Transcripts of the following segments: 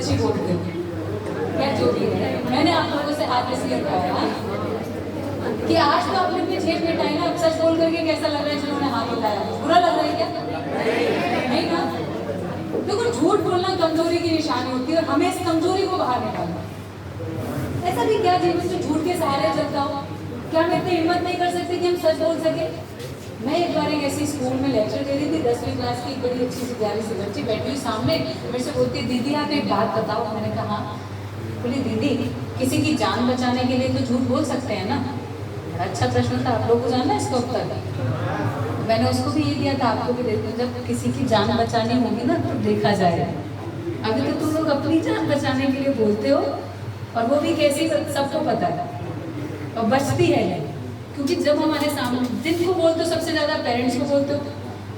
सच ही बोलते हो। क्या जो भी है, मैंने आप लोगों से हाथ इसलिए उठाया कि आज तो आपने अपनी जेब में टाई ना, अब सच बोल करके कैसा लग रहा है जिन्होंने हाथ उठाया? बुरा लग रहा है क्या? नहीं ना। देखो, झूठ बोलना कमजोरी की निशानी होती है और हमें इस कमजोरी को बाहर निकालना। ऐसा भी क्या जीवन से झूठ के सहारे चलता हो? क्या हम इतनी हिम्मत नहीं कर सकते कि हम सच बोल सके? मैं एक बार एक ऐसी स्कूल में लेक्चर दे रही थी, 10वीं क्लास की, बड़ी अच्छी सी प्यारी सी बच्ची बैठी हुई सामने, मेरे से बोलती, दीदी आप एक बात बताओ। मैंने कहा, बोली दीदी किसी की जान बचाने के लिए तो झूठ बोल सकते हैं ना? बड़ा अच्छा प्रश्न था, आप लोग को जानना है इसका उत्तर? मैंने उसको भी ये दिया था, आपको भी देती हूँ। जब किसी की जान बचानी होगी ना तो देखा जाएगा। अभी तो तुम लोग अपनी जान बचाने के लिए बोलते हो, और वो भी कैसी, सबको पता है, और बचती है नहीं। क्योंकि जब हमारे सामने जिनको बोलते हो, सबसे ज़्यादा पेरेंट्स को बोलते हो,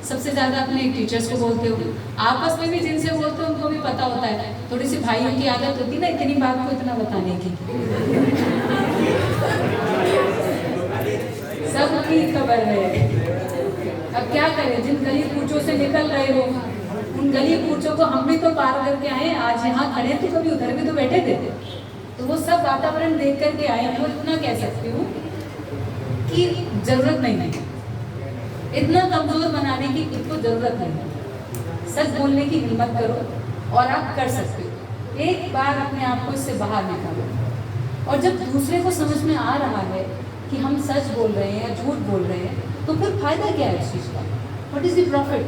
सबसे ज़्यादा अपने टीचर्स को बोलते हो, आपस में भी जिनसे बोलते हो उनको भी पता होता है। थोड़ी सी भाइयों की आदत होती है ना इतनी बात को इतना बताने की। सबकी खबर है। अब क्या करें, जिन गली कूचों से निकल रहे हो उन गली कूचों को हम भी तो पार करके आए। आज यहाँ खड़े थे, कभी उधर भी तो बैठे थे, तो वो सब वातावरण देख करके आए हैं। और इतना कह सकती हूँ कि जरूरत नहीं है इतना कमजोर बनाने की, खुद को जरूरत नहीं है। सच बोलने की हिम्मत करो और आप कर सकते हो। एक बार अपने आप को इससे बाहर निकालो, और जब दूसरे को समझ में आ रहा है कि हम सच बोल रहे हैं या झूठ बोल रहे हैं, तो फिर फायदा क्या है इस चीज़ का? What is the profit?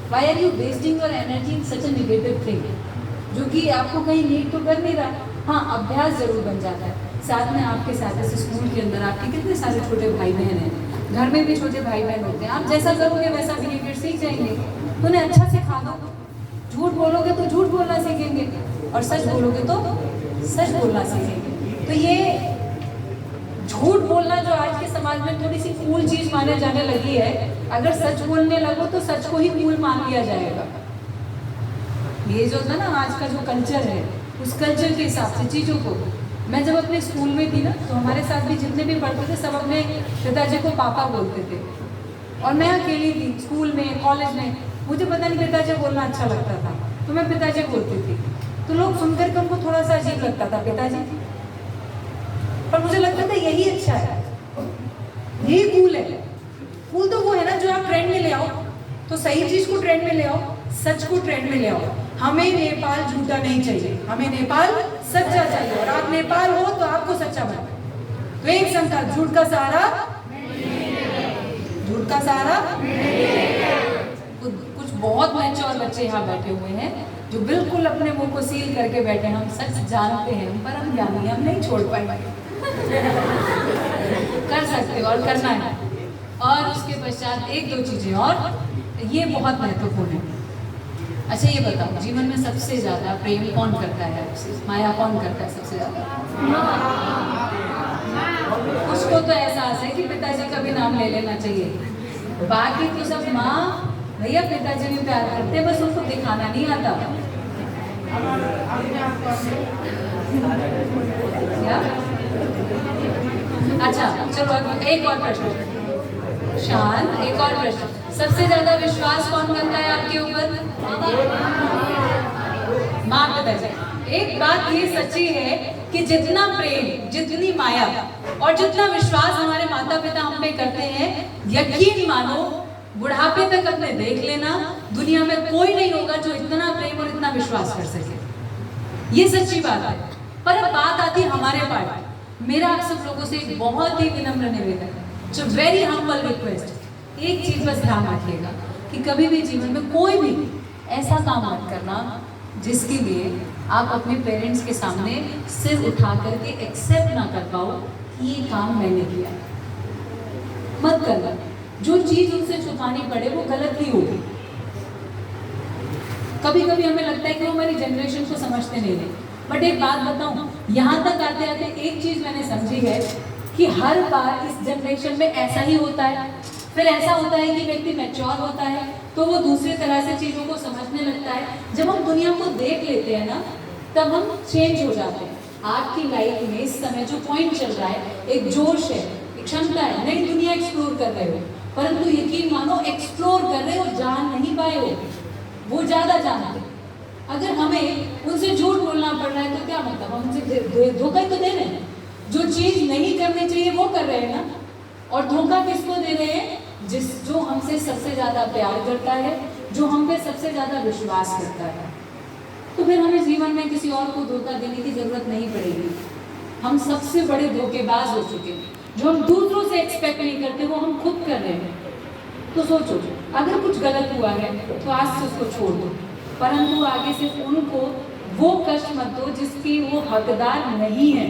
Why are you wasting your energy in such a negative thing, जो कि आपको कहीं नीड तो कर नहीं रहा। हाँ, अभ्यास जरूर बन जाता है। साथ में आपके साथ ऐसे स्कूल के अंदर आपके कितने सारे छोटे भाई बहन हैं, घर में भी छोटे भाई बहन होते हैं। आप जैसा करोगे वैसा बिहेवियर सीख जाएंगे। तो उन्हें अच्छा सिखा दो। झूठ बोलोगे तो झूठ बोलना सीखेंगे, और सच बोलोगे तो सच बोलना सीखेंगे। तो ये झूठ बोलना जो आज के समाज में थोड़ी सी कूल चीज माने जाने लगी है, अगर सच बोलने लगो तो सच को ही कूल मान लिया जाएगा। ये जो था ना आज का जो कल्चर है, उस कल्चर के हिसाब से चीजों को, मैं जब अपने स्कूल में थी ना, तो हमारे साथ भी जितने भी पढ़ते थे सब अपने पिताजी को पापा बोलते थे। और मैं अकेली थी स्कूल में, कॉलेज में, मुझे पता नहीं पिताजी बोलना अच्छा लगता था, तो मैं पिताजी बोलती थी। तो लोग सुनकर के उनको थोड़ा सा अजीब लगता था, पिताजी, पर मुझे लगता था यही अच्छा है, यही कूल है। कूल तो वो है ना जो आप ट्रेंड में ले आओ, तो सही चीज को ट्रेंड में ले आओ, सच को ट्रेंड में ले आओ। हमें नेपाल झूठा नहीं चाहिए, हमें नेपाल सच्चा चाहिए, और आप नेपाल हो तो आपको सच्चा बनो। तो एक संकल्प, झूठ का सहारा, झूठ का सहारा। कुछ बहुत मैच्योर बच्चे यहाँ बैठे हुए हैं जो बिल्कुल अपने मुंह को सील करके बैठे हैं। हम सच जानते हैं, पर हम ज्ञानी, हम नहीं छोड़ पाएंगे। कर सकते हो और करना है। और उसके पश्चात एक दो चीजें और, ये बहुत महत्वपूर्ण है। अच्छा ये बताओ, जीवन में सबसे ज्यादा प्रेम कौन करता है आपसे? माया कौन करता है सबसे ज्यादा? उसको तो एहसास है कि पिताजी का भी नाम ले लेना चाहिए। बाकी तो सब माँ भैया पिताजी भी प्यार करते हैं, बस उनको दिखाना नहीं आता। क्या? अच्छा चलो एक और प्रश्न, शान, एक और प्रश्न। सबसे ज्यादा विश्वास कौन करता है आपके ऊपर? माँ, पिताजी। एक बात ये सच्ची है कि जितना प्रेम, जितनी माया और जितना विश्वास हमारे माता पिता हम पे करते हैं, यकीन मानो बुढ़ापे तक अपने देख लेना, दुनिया में कोई नहीं होगा जो इतना प्रेम और इतना विश्वास कर सके। ये सच्ची बात है। पर अब बात आती है हमारे पार्ट। मेरा आप सब लोगों से एक बहुत ही विनम्र निवेदन है, जो वेरी हम्बल रिक्वेस्ट, एक चीज बस ध्यान रखिएगा कि कभी भी जीवन में कोई भी ऐसा काम मत करना जिसके लिए आप अपने पेरेंट्स के सामने सिर उठा करके एक्सेप्ट ना कर पाओ कि ये काम मैंने किया। मत करना। जो चीज उनसे छुपानी पड़े वो गलत ही होगी। कभी कभी हमें लगता है कि वो हमारी जनरेशन को समझते नहीं है, बट एक बात बताऊं, यहाँ तक आते आते एक चीज मैंने समझी है कि हर बार इस जनरेशन में ऐसा ही होता है। फिर ऐसा होता है कि व्यक्ति मैच्योर होता है तो वो दूसरी तरह से चीजों को समझने लगता है। जब हम दुनिया को देख लेते हैं ना, तब हम चेंज हो जाते हैं। आपकी लाइफ में इस समय जो पॉइंट चल रहा है, एक जोश है, एक क्षमता है, नई दुनिया एक्सप्लोर कर रहे हो, परंतु यकीन मानो एक्सप्लोर कर रहे हो, जान नहीं पाए हो, वो ज्यादा जानते। अगर हमें उनसे झूठ बोलना पड़ रहा है तो क्या मतलब, हम उनसे धोखा ही तो दे रहे हैं। जो चीज नहीं करनी चाहिए वो कर रहे हैं ना। और धोखा किसको दे रहे हैं? जो हमसे सबसे ज्यादा प्यार करता है, जो हम पे सबसे ज्यादा विश्वास करता है। तो फिर हमें जीवन में किसी और को धोखा देने की जरूरत नहीं पड़ेगी। हम सबसे बड़े धोखेबाज हो चुके हैं। जो हम दूसरों से एक्सपेक्ट नहीं करते वो हम खुद कर रहे हैं। तो सोचो, अगर कुछ गलत हुआ है तो आज से उसको छोड़ दो, परंतु आगे से उनको वो कष्ट मत दो जिसकी वो हकदार नहीं है।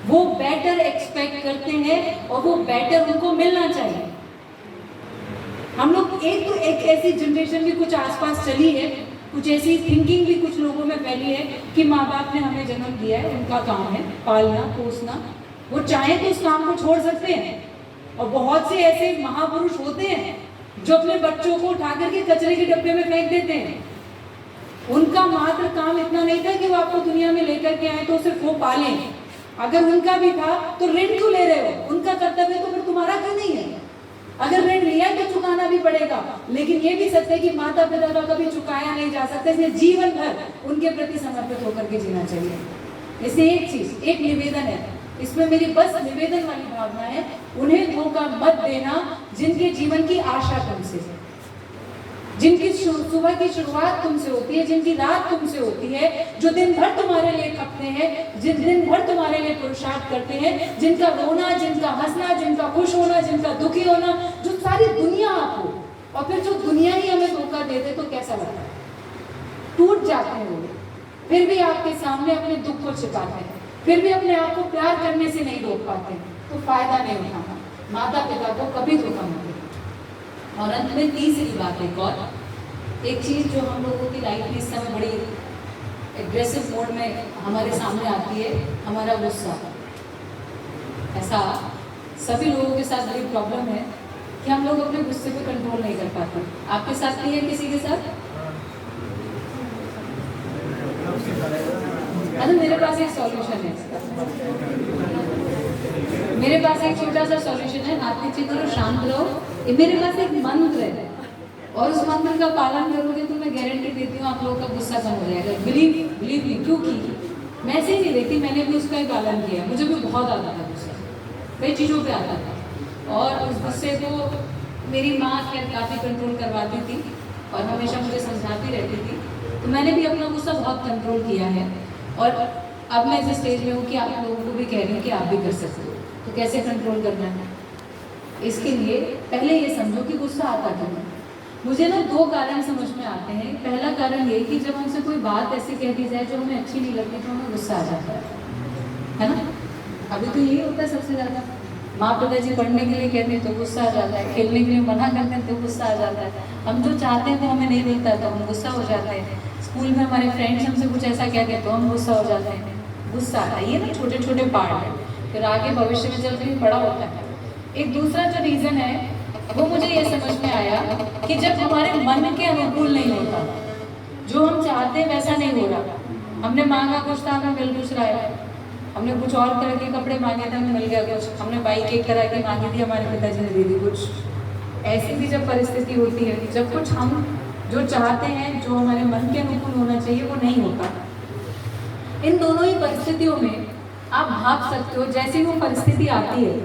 वो बेटर एक्सपेक्ट करते हैं और वो बेटर उनको मिलना चाहिए। हम लोग एक ऐसी जनरेशन भी कुछ आसपास चली है, कुछ ऐसी थिंकिंग भी कुछ लोगों में फैली है कि माँ बाप ने हमें जन्म दिया है, उनका काम है पालना पोसना, वो चाहे तो उस काम को छोड़ सकते हैं। और बहुत से ऐसे महापुरुष होते हैं जो अपने बच्चों को उठा करके कचरे के डब्बे में फेंक देते हैं। उनका मात्र काम इतना नहीं था कि वो आपको दुनिया में लेकर के आए तो सिर्फ वो पालें। अगर उनका भी था तो ऋण क्यों ले रहे हो? उनका कर्तव्य तो फिर तुम्हारा क्यों नहीं है? अगर ऋण लिया है तो चुकाना भी पड़ेगा। लेकिन ये भी सत्य है कि माता पिता का कभी चुकाया नहीं जा सकता, इसलिए जीवन भर उनके प्रति समर्पित होकर के जीना चाहिए। इसलिए एक चीज, एक निवेदन है, इसमें मेरी बस निवेदन वाली भावना है, उन्हें धोखा मत देना जिनके जीवन की आशा तुमसे है, जिनकी सुबह की शुरुआत तुमसे होती है, जिनकी रात तुमसे होती है, जो दिन भर तुम्हारे लिए खपते हैं, जिन दिन भर तुम्हारे लिए पुरुषार्थ करते हैं, जिनका रोना, जिनका हंसना, जिनका खुश होना, जिनका दुखी होना, जो सारी दुनिया आपको, और फिर जो दुनिया ही हमें धोखा दे दे तो कैसा लगता है? टूट जाते हैं वो, फिर भी आपके सामने अपने दुख को छिपाते हैं, फिर भी अपने आप को प्यार करने से नहीं रोक पाते, तो फायदा नहीं उठाना। माता पिता को कभी धोखा मत देना। और अंत में तीसरी बात, एक चीज जो हम लोगों की लाइफ में इस समय बड़ी एग्रेसिव मोड में हमारे सामने आती है, हमारा गुस्सा। ऐसा सभी लोगों के साथ बड़ी प्रॉब्लम है कि हम लोग अपने गुस्से पे कंट्रोल नहीं कर पाते। आपके साथ नहीं है? किसी के साथ? अच्छा, मेरे पास एक सॉल्यूशन है। मेरे पास एक छोटा सा सॉल्यूशन है। हाथ नीचे करो, शांत रहो। मेरे पास एक मंत्र है और उस मंत्र का पालन करोगे तो मैं गारंटी देती हूँ आप लोगों का गुस्सा कम हो जाएगा। बिलीव मी, क्योंकि मैं ऐसे ही नहीं देखती, मैंने भी उसका ही पालन किया। मुझे भी बहुत आता था गुस्सा, कई चीज़ों पे आता था, और उस गुस्से को मेरी माँ खैर काफ़ी कंट्रोल करवाती थी और हमेशा मुझे समझाती रहती थी। तो मैंने भी अपना गुस्सा बहुत कंट्रोल किया है और अब मैं इस स्टेज में हूँ कि आप लोगों को भी कह रही हूँ कि आप भी कर सकते हो। तो कैसे कंट्रोल करना है? इसके लिए पहले ये समझो कि गुस्सा आता क्यों है। मुझे ना दो कारण समझ में आते हैं। पहला कारण ये कि जब हमसे कोई बात ऐसी कह दी जाए जो हमें अच्छी नहीं लगती तो हमें गुस्सा आ जाता है ना? अभी तो यही होता है सबसे ज़्यादा। माँ पिताजी पढ़ने के लिए कहते हैं तो गुस्सा आ जाता है, खेलने के लिए मना करते हैं तो गुस्सा आ जाता है, हम जो चाहते हैं वो हमें नहीं मिलता तो हम गुस्सा हो जाते हैं, स्कूल में हमारे फ्रेंड्स हमसे कुछ ऐसा कहते हैं तो हम गुस्सा हो जाते हैं। गुस्सा ये ना छोटे छोटे पार्ट है, फिर आगे भविष्य में जब भी बड़ा होता है। एक दूसरा जो रीज़न है वो मुझे ये समझ में आया कि जब हमारे मन के अनुकूल नहीं होता, जो हम चाहते हैं वैसा नहीं हो रहा, हमने मांगा कुछ था हमें मिल कुछ रहा है, हमने कुछ और तरह के कपड़े मांगे थे हमें मिल गया कुछ, हमने बाइक एक तरह की मांगी थी हमारे पिताजी ने दे दी कुछ। ऐसी भी जब परिस्थिति होती है, जब कुछ हम जो चाहते हैं जो हमारे मन के अनुकूल होना चाहिए वो नहीं होता, इन दोनों ही परिस्थितियों में आप भाप सकते हो जैसे वो परिस्थिति आती है,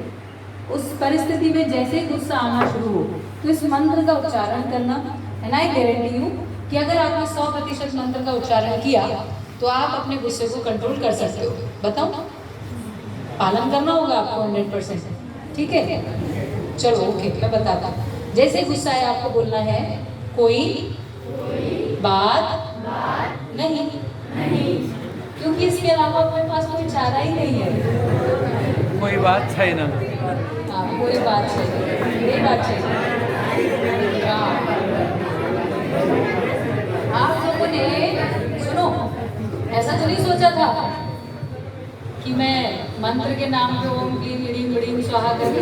उस परिस्थिति में जैसे ही गुस्सा आना शुरू हो तो इस मंत्र का उच्चारण करना। एंड आई गारंटी यू कि अगर आपने 100% मंत्र का उच्चारण किया तो आप अपने गुस्से को कंट्रोल कर सकते हो। बताओ, पालन करना होगा आपको 100%, ठीक है? चलो ओके, मैं बताता हूँ। जैसे गुस्सा है आपको बोलना है कोई बात नहीं, क्योंकि इसके अलावा अपने पास कोई चारा ही नहीं है। कोई बात है ना? हाँ, कोई बात है, ये बात है। हाँ, आप लोगों ने सुनो, ऐसा तो नहीं सोचा था कि मैं मंत्र के नाम पे ओम क्लीम ह्रीम क्लीम स्वाहा करके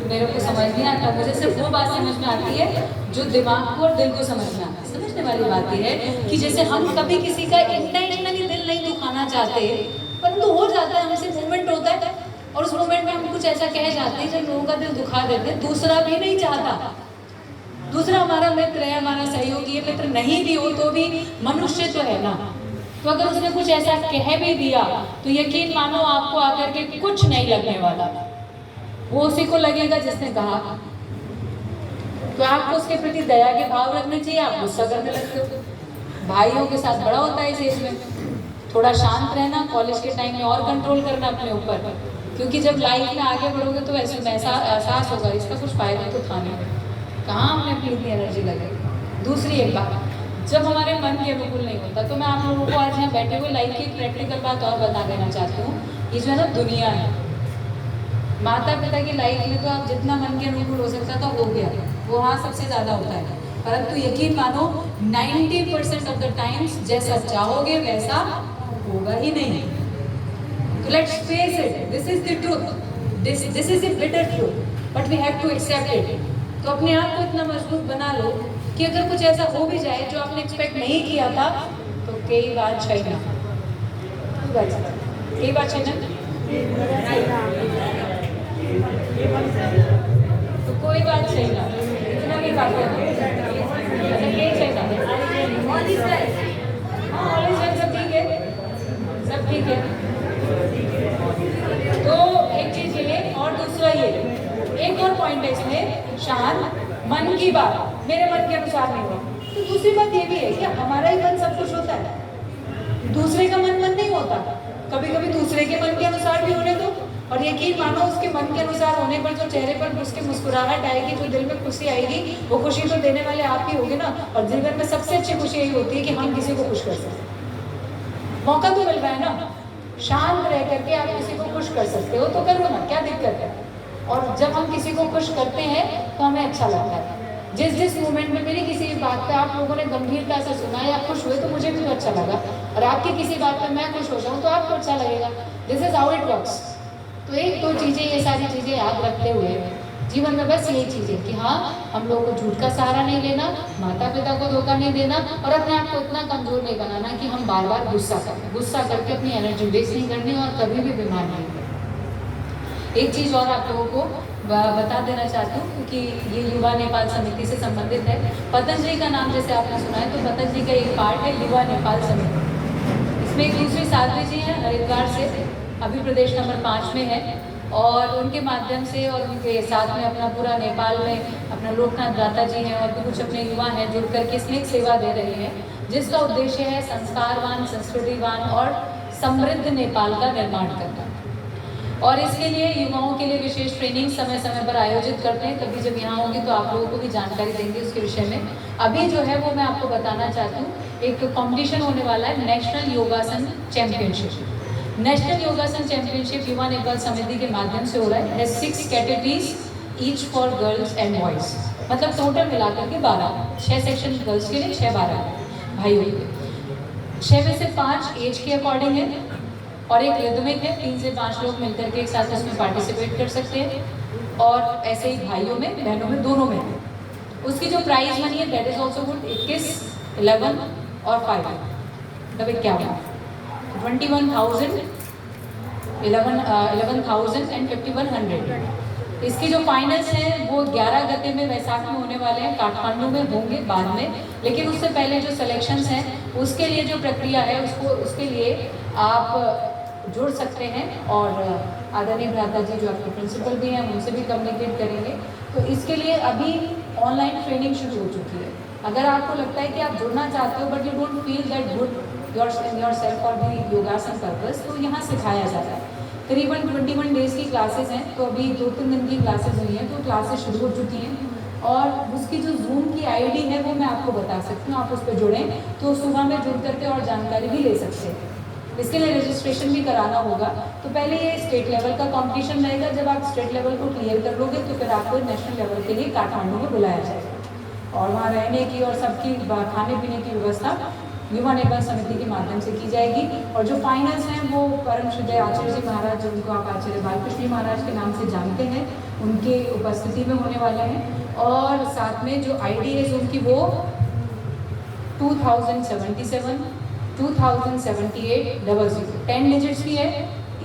मेरे को समझ नहीं आता। मुझे सिर्फ वो बात समझ में आती है जो दिमाग को और दिल को समझ में आता है। समझने वाली बात यह है कि जैसे हम कभी किसी का इंटेंशनली दिल नहीं दुखाना चाहते, परंतु हो जाता है, हमसे मूवमेंट होता है और उस मोमेंट में हम कुछ ऐसा कह जाते हैं जो लोगों का दिल दुखा देते हैं, दूसरा भी नहीं चाहता, दूसरा हमारा मित्र है, हमारा सहयोगी है, मित्र नहीं भी हो तो भी मनुष्य तो है ना। तो अगर उसने कुछ ऐसा कह भी दिया तो यकीन मानो आपको आकर के कुछ नहीं लगने वाला, वो उसी को लगेगा जिसने कहा। तो आपको उसके प्रति दया के भाव रखने चाहिए, आप गुस्सा करने लगते हो। भाइयों के साथ बड़ा होता है इस एज में, थोड़ा शांत रहना, कॉलेज के टाइम में और कंट्रोल करना अपने ऊपर, क्योंकि जब लाइफ में आगे बढ़ोगे तो ऐसे में ऐसा एहसास होगा इसका कुछ फायदा तो था नहीं, कहाँ हमने अपनी इतनी एनर्जी लगाई। दूसरी एक बात, जब हमारे मन के अनुकूल नहीं होता, तो मैं आप लोगों को आज यहाँ बैठे हुए लाइफ की एक प्रैक्टिकल बात और बता देना चाहती हूँ। ये जो है ना दुनिया है, माता पिता की लाइफ में तो आप जितना मन के अनुकूल हो सकता था हो गया, वो हाँ सबसे ज़्यादा होता है, परंतु यकीन मानो 90% ऑफ द टाइम्स जैसा चाहोगे वैसा होगा ही नहीं। तो let's face it, this is the truth, this is the bitter truth, but we have to accept it. तो अपने आप को इतना मजबूत बना लो कि अगर कुछ ऐसा हो भी जाए जो आपने एक्सपेक्ट नहीं किया था तो कई बार चाहिए, कई बार चाहिए, तो कोई बात चाहिए ना, इतना भी बात है, सब ठीक है, सब ठीक है। तो एक चीज ये और दूसरा ये, एक और पॉइंट है इसमें, शांत मन की बात मेरे मन के अनुसार नहीं हुआ। तो दूसरी बात ये भी है कि हमारा ही मन सब कुछ होता है, दूसरे का मन नहीं होता। कभी कभी दूसरे के मन के अनुसार भी होने दो, और यकीन मानो उसके मन के अनुसार होने पर जो चेहरे पर उसके मुस्कुराहट आएगी, जो दिल में खुशी आएगी, वो खुशी तो देने वाले आप ही होगे ना। और जीवन में सबसे अच्छी खुशी यही होती है कि हम किसी को खुश कर सकते, मौका तो मिल रहा है ना, शांत रह करके आप किसी को खुश कर सकते हो तो करो ना, क्या दिक्कत है। और जब हम किसी को खुश करते हैं तो हमें अच्छा लगता है। जिस मोमेंट में मेरी किसी बात पे आप लोगों ने गंभीरता से सुना या खुश हुए तो मुझे भी तो अच्छा लगा, और आपकी किसी बात पे मैं खुश हो जाऊँ तो आपको अच्छा लगेगा। This is how it works. तो एक दो चीज़ें, ये सारी चीज़ें याद रखते हुए जीवन में बस यही चीज़ें कि हाँ, हम लोग को झूठ का सहारा नहीं लेना, माता पिता को धोखा नहीं देना, और अपने आप को इतना कमजोर नहीं बनाना कि हम बार बार गुस्सा करके अपनी एनर्जी वेस्ट नहीं करनी और कभी भी बीमार नहीं होना। एक चीज़ और आप लोगों को बता देना चाहती हूँ, क्योंकि ये युवा नेपाल समिति से संबंधित है। पतंजलि का नाम जैसे आपने सुना है, तो पतंजलि का एक पार्ट है युवा नेपाल समिति। इसमें एक दूसरी साध्वी जी हैं हरिद्वार से, अभी प्रदेश नंबर 5 में है, और उनके माध्यम से और उनके साथ में अपना पूरा नेपाल में अपना लोकनाथ दाता जी हैं और भी कुछ अपने युवा हैं जुड़ करके इसमें एक सेवा दे रहे हैं, जिसका उद्देश्य है संस्कारवान, संस्कृतिवान और समृद्ध नेपाल का निर्माण करना। और इसके लिए युवाओं के लिए विशेष ट्रेनिंग समय समय पर आयोजित करते हैं। कभी जब यहाँ होंगे तो आप लोगों को भी जानकारी देंगे उसके विषय में। अभी जो है वो मैं आपको बताना चाहती हूँ, एक कंपटीशन होने वाला है, नेशनल योगासन चैंपियनशिप। नेशनल योगासन चैंपियनशिप युवा नेपाल समिति के माध्यम से हो रहा है। 6 categories each for girls and boys, मतलब टोटल मिलाकर के 12, 6 सेक्शन गर्ल्स के लिए, 6-12 भाइयों के। 6 में से 5 एज के अकॉर्डिंग है और एक रिदमिक है, 3 से 5 लोग मिलकर के एक साथ उसमें पार्टिसिपेट कर सकते हैं। और ऐसे ही भाइयों में, बहनों में, दोनों में। उसकी जो प्राइज मनी है दैट इज ऑल्सो गुड, 21, 11 और 5, मतलब 51, 21,000, 11,000 एंड 5,100। इसकी जो फाइनल्स हैं वो 11 गते में वैसाख में होने वाले हैं, काठमांडू में होंगे बाद में। लेकिन उससे पहले जो सिलेक्शंस हैं उसके लिए जो प्रक्रिया है उसके लिए आप जुड़ सकते हैं, और आदरणीय भ्राता जी जो आपके प्रिंसिपल भी हैं उनसे भी कम्युनिकेट करेंगे। तो इसके लिए अभी ऑनलाइन ट्रेनिंग शुरू हो चुकी है। अगर आपको लगता है कि आप जुड़ना चाहते हो but you don't feel that good yourself for the योगासन पर्पस, तो यहाँ सिखाया जाता है। करीबन 21 डेज़ की क्लासेस हैं, तो अभी 2-3 दिन की क्लासेस हुई हैं, तो क्लासेस शुरू हो चुकी हैं। और उसकी जो जूम की आईडी है वो मैं आपको बता सकती हूँ, आप उस पर जुड़ें तो सुबह में जुड़ करके और जानकारी भी ले सकते हैं। इसके लिए रजिस्ट्रेशन भी कराना होगा। तो पहले ये स्टेट लेवल का कंपटीशन रहेगा, जब आप स्टेट लेवल को क्लियर कर लोगे तो फिर आपको नेशनल लेवल के लिए काठमांडू में बुलाया जाएगा, और वहाँ रहने की और सबकी खाने पीने की व्यवस्था युवा नेपाल समिति के माध्यम से की जाएगी। और जो फाइनल्स हैं वो परम श्रद्धेय आचार्य जी महाराज, जिनको आप आचार्य बालकृष्ण महाराज के नाम से जानते हैं, उनके उपस्थिति में होने वाले हैं। और साथ में जो आईडी है उनकी वो 2077, 2078 00, 10 डिजिट्स की है,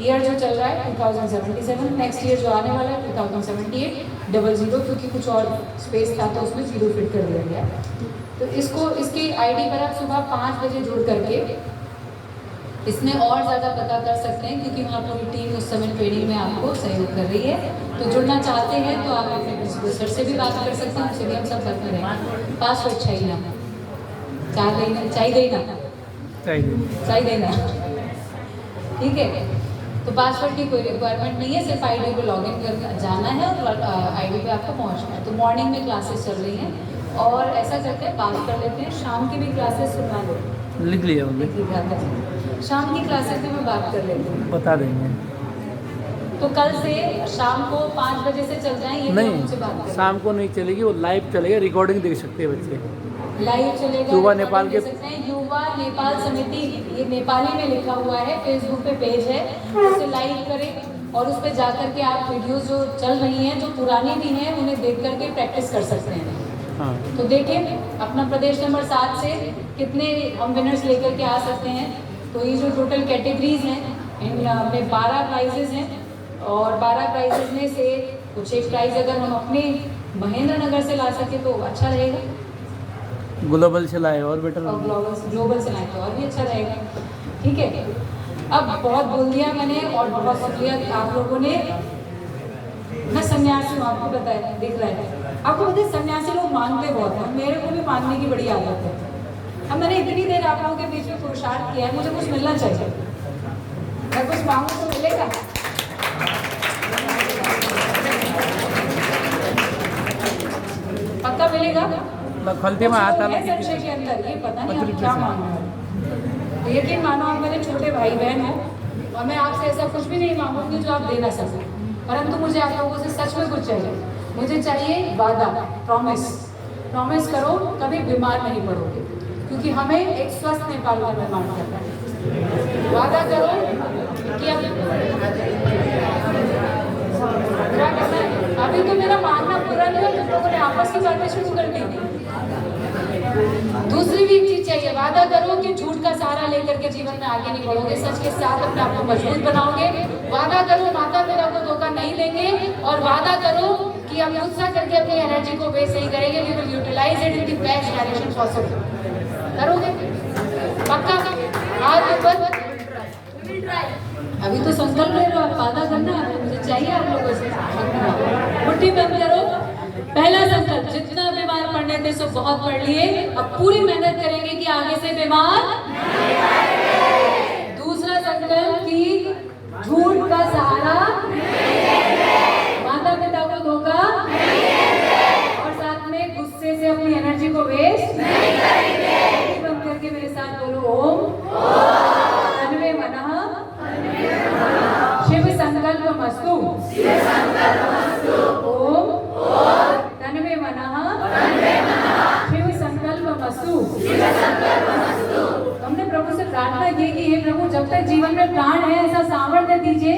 ईयर जो चल रहा है 2077, नेक्स्ट ईयर जो आने वाला है 2078 00, क्योंकि कुछ और स्पेस था तो उसमें 0 फिट कर दिया गया। तो इसको इसकी आईडी पर आप सुबह 5 बजे जुड़ करके इसमें और ज़्यादा पता कर सकते हैं, क्योंकि वहाँ पूरी टीम उस समय ट्रेनिंग में आपको सहयोग कर रही है। तो जुड़ना चाहते हैं तो आप अपने प्रिंसिपल सर से भी बात कर सकते हैं, उनसे भी हम सब करते रहेंगे। पासवर्ड चाहिए ना, चाहिए ना, ठीक है। तो पासवर्ड की कोई रिक्वायरमेंट नहीं है, सिर्फ आईडी पे लॉगिन कर जाना है और आईडी पे आपको पहुंचना है। तो मॉर्निंग में क्लासेस चल रही हैं और ऐसा करते हैं बात कर लेते हैं, शाम की भी क्लासेस सुनवा दो, लिख लिया शाम की क्लासेस भी मैं बात कर लेती हूँ, बता देंगे। तो कल से शाम को 5 बजे से चल जाएं, ये नहीं शाम को नहीं चलेगी, वो लाइव चलेगा, रिकॉर्डिंग देख सकते हैं बच्चे, लाइव चलेगा। युवा नेपाल के युवा नेपाल समिति, ये नेपाली में लिखा हुआ है, फेसबुक पे पेज है, उसे लाइक करें और उस पर जाकर के आप वीडियोस जो चल रही हैं, जो पुरानी भी हैं, उन्हें देख करके प्रैक्टिस कर सकते हैं। हाँ। तो देखें अपना प्रदेश नंबर 7 से कितने हम विनर्स लेकर के आ सकते हैं। तो ये जो टोटल कैटेगरीज हैं, इनमें 12 प्राइजेज हैं और 12 प्राइजेज में से कुछ एक प्राइज अगर हम अपने महेंद्र नगर से ला सके तो अच्छा रहेगा, ग्लोबल से लाए और बेटर, और ग्लोबल से लाए तो और भी अच्छा रहेगा, ठीक है। अब बहुत बोल दिया मैंने और बहुत शुक्रिया आप लोगों ने। मैं सन्यासी हूँ, आपको पता है, दिख रहा है आपको पता है, सन्यासी लोग मांगते बहुत हैं, मेरे को भी मांगने की बड़ी आदत है। अब मैंने इतनी देर आप लोगों के बीच में पुरुषार्थ किया है, मुझे कुछ मिलना चाहिए, मैं कुछ मांगू तो मिलेगा। पक्का मिलेगा, खलते में आता है संशय के अंदर, ये पता नहीं आप क्या मांग रहे हो। तो यकीन मानो आप मेरे छोटे भाई बहन हो और मैं आपसे ऐसा कुछ भी नहीं मांगूंगी जो आप दे ना सकें, परंतु मुझे आप लोगों से सच में कुछ चाहिए। मुझे चाहिए वादा, प्रॉमिस करो कभी बीमार नहीं पड़ोगे, क्योंकि हमें एक स्वस्थ नेपाल का निर्माण करना है। वादा करो कि अब क्या करना है। अभी तो मेरा मांगना पूरा नहीं है, तुम लोगों ने आपस की बातें शुरू कर दी। दूसरी भी चीज चाहिए, वादा करो कि झूठ का सहारा लेकर के जीवन में आगे नहीं बढ़ोगे, सच के साथ अपने आप को मजबूत बनाओगे। वादा करो माता पिता को धोखा नहीं देंगे और वादा करो कि हम गुस्सा करके अपनी एनर्जी को वेस्ट नहीं करेंगे, we will utilise it in the best direction possible. करोगे पक्का? आज ऊपर अभी तो संकल्प ले लो, आप वादा करना मुझे चाहिए आप लोगों से। मुट्ठी बंद करो, पहला संकल्प, जितना बीमार पड़ने थे सो बहुत पढ़ लिए, अब पूरी मेहनत करेंगे कि आगे से बीमार नहीं पड़ेंगे। दूसरा संकल्प कि झूठ का सहारा माता पिता को धोखा और साथ में गुस्से से अपनी एनर्जी को वेस्ट नहीं करेंगे। बंद करके मेरे साथ बोलो, ओम तन्वे मनः शिव संकल्पमस्तु, ओम तन्वे मनः शिव संकल्पमस्तु। हमने प्रभु से प्रार्थना की कि हे प्रभु, जब तक जीवन में प्राण है ऐसा सामर्थ्य दीजिए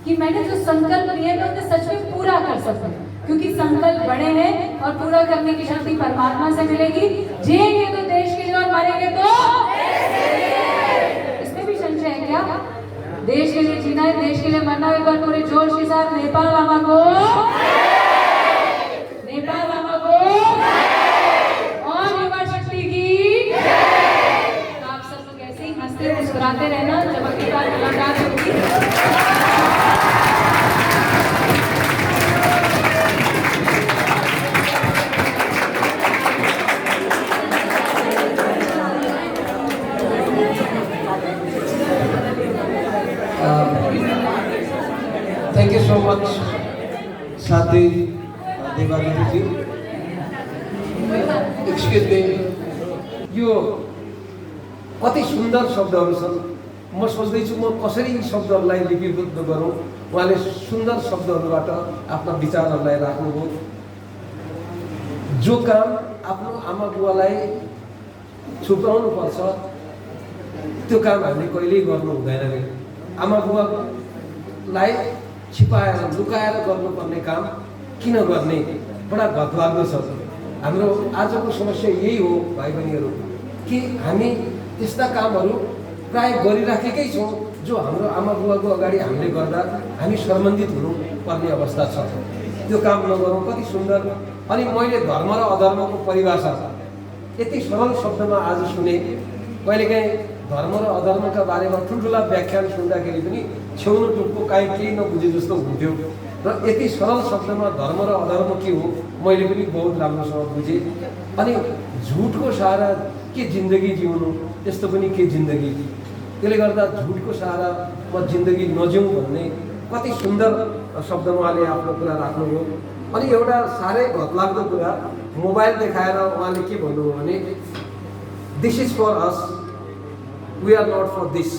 कि मैंने जो संकल्प लिए मैं उन्हें सच में पूरा कर सकूं, क्योंकि संकल्प बड़े हैं और पूरा करने की शक्ति परमात्मा से मिलेगी। जिएंगे तो देश के लिए और मरेंगे तो इसमें भी संशय है क्या? देश के लिए जीना है, देश के लिए मरना है। एक बार पूरे जोश के साथ नेपाल मामा को, नेपाल मामा को और युवा शक्ति की। तो आप सब लोग ऐसे ही हंसते मुस्कुराते रहना, चमकदार मुलाकात होगी। Thank you so much, साथी देवादित्य जी। एक्सक्युज मी, यो कति सुन्दर शब्दहरू छन्। म सोच्दैछु म कसरी यी शब्दहरूलाई लिपिबद्ध गरौँ। उहाँले सुन्दर शब्दहरूबाट आफ्ना विचारहरूलाई राख्नुभयो। जो काम आफ्नो आमा बुवालाई छुपाउनु पर्छ त्यो काम हामीले कहिल्यै गर्नु हुँदैन रे। आमा बुवालाई छिपाएर लुकाएर गर्नुपर्ने काम किन गर्ने? बडा घतलाग्दो छ। हाम्रो आजको समस्या यही हो भाइ बहिनीहरू, कि हामी त्यस्ता कामहरू प्राय गरिराखेकै छौँ जो हाम्रो आमा बुवाको अगाडि हामीले गर्दा हामी सम्बन्धित हुनुपर्ने अवस्था छ, त्यो काम नगरौँ। कति सुन्दर। अनि मैले धर्म र अधर्मको परिभाषा यति सरल शब्दमा आज सुने। कहिलेकाहीँ धर्म र अधर्मका बारेमा ठुल्ठुला व्याख्यान सुन्दाखेरि पनि छेउनु टुप्पो काहीँ केही नबुझे जस्तो हुन्थ्यो, र यति सरल शब्दमा धर्म र अधर्म के हो मैले पनि बहुत राम्रोसँग बुझेँ। अनि झुटको सहारा के जिन्दगी जिउनु, त्यस्तो पनि के जिन्दगी। त्यसले गर्दा झुटको सहारामा जिन्दगी नजिउँ भन्ने कति सुन्दर शब्द उहाँले आफ्नो कुरा राख्नुभयो। अनि एउटा साह्रै घतलाग्दो कुरा मोबाइल देखाएर उहाँले के भन्नुभयो भने this is for us, we are not for this.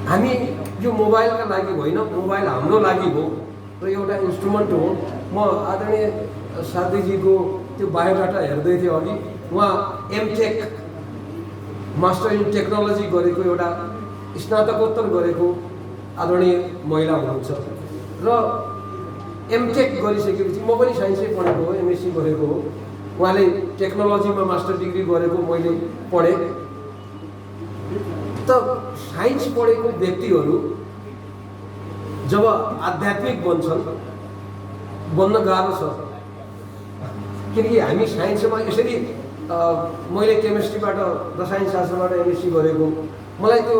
हामी यो मोबाइलका लागि होइन, मोबाइल हाम्रो लागि हो र एउटा इन्स्ट्रुमेन्ट हो। म आदरणीय साथीजीको त्यो बायोडाटा हेर्दै थिएँ अघि। उहाँ एमटेक मास्टर इन टेक्नोलोजी गरेको, एउटा स्नातकोत्तर गरेको आदरणीय महिला हुनुहुन्छ। र एमटेक गरिसकेपछि म पनि साइन्सै पढेको हो, एमएससी गरेको हो। उहाँले टेक्नोलोजीमा मास्टर डिग्री गरेको मैले पढेँ। त साइन्स पढेको व्यक्तिहरू जब आध्यात्मिक बन्न गाह्रो छ, किनकि हामी साइन्समा यसरी मैले केमिस्ट्रीबाट रसायनशास्त्रबाट एमएससी गरेको, मलाई त्यो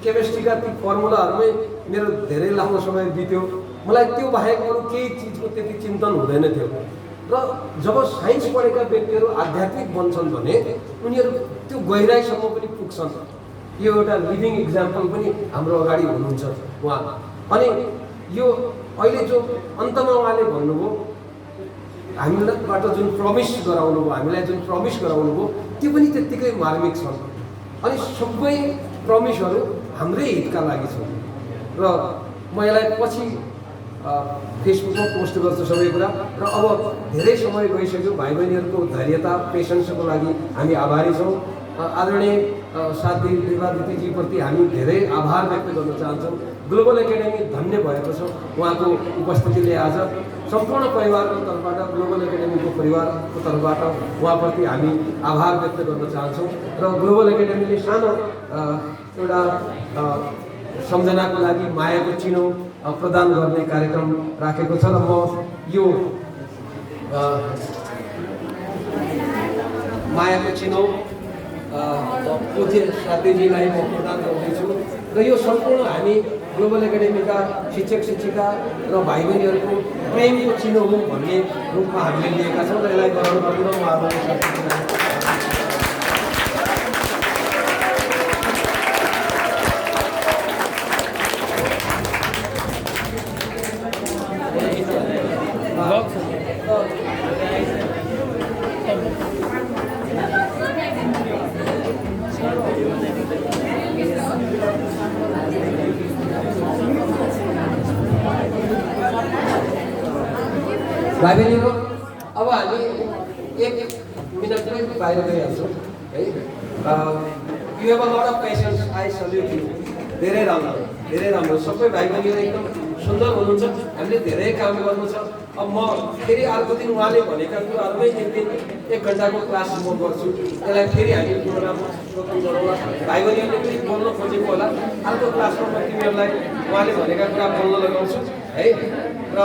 केमिस्ट्रीका ती फर्मुलाहरूमै मेरो धेरै लामो समय बित्यो। मलाई त्यो बाहेक अरू केही चिजको त्यति चिन्तन हुँदैन थियो। र जब साइन्स पढेका व्यक्तिहरू आध्यात्मिक बन्छन् भने उनीहरू त्यो गहिराइसम्म पनि पुग्छन्। यो एउटा लिभिङ इक्जाम्पल पनि हाम्रो अगाडि हुनुहुन्छ उहाँ। अनि यो अहिले जो अन्तमा उहाँले भन्नुभयो, हामीबाट जुन प्रमिस गराउनुभयो, हामीलाई जुन प्रमिस गराउनुभयो त्यो पनि त्यत्तिकै मार्मिक छन्। अनि सबै प्रमिसहरू हाम्रै हितका लागि छन्। र म यसलाई पछि फेसबुकमा पोस्ट गर्छु सबै कुरा। र अब धेरै समय गइसक्यो, भाइ बहिनीहरूको धैर्यता पेसेन्सको लागि हामी आभारी छौँ। आदरणीय साथी देवादितीजीप्रति हामी धेरै आभार व्यक्त गर्न चाहन्छौँ। ग्लोबल एकाडेमी धन्य भएको छ उहाँको उपस्थितिले। आज सम्पूर्ण परिवारको तर्फबाट, ग्लोबल एकाडेमीको परिवारको तर्फबाट उहाँप्रति हामी आभार व्यक्त गर्न चाहन्छौँ। र ग्लोबल एकाडेमीले सानो एउटा सम्झनाको लागि मायाको चिनो प्रदान गर्ने कार्यक्रम राखेको छ। र म यो मायाको चिनो पूज्य साथीजीलाई म प्रदान गर्दैछु। र यो सम्पूर्ण हामी ग्लोबल एकाडेमीका शिक्षक शिक्षिका र भाइ बहिनीहरूको प्रेमको चिनो हो भन्ने रूपमा हामीले लिएका छौँ। र यसलाई ग्रहण गरेर उहाँहरूलाई साथीजीलाई भाइ बहिनीहरू, अब हामी एक मिनटमै बाहिर गइहाल्छौँ है। यु have a lot of patience, I salute you. धेरै राम्रो, धेरै राम्रो। सबै भाइ बहिनीहरू एकदम सुन्दर हुनुहुन्छ। हामीले धेरै काम गर्नु छ। अब म फेरि अर्को दिन उहाँले भनेका कुराहरूमै एक दिन 1 घन्टाको क्लास म गर्छु। यसलाई फेरि हामी प्रोग्राम सोधन गरौँला। भाइ बहिनीहरूले पनि बोल्न खोजेको होला। अर्को क्लासमा म तिमीहरूलाई उहाँले भनेका कुरा बोल्न लगाउँछु है। र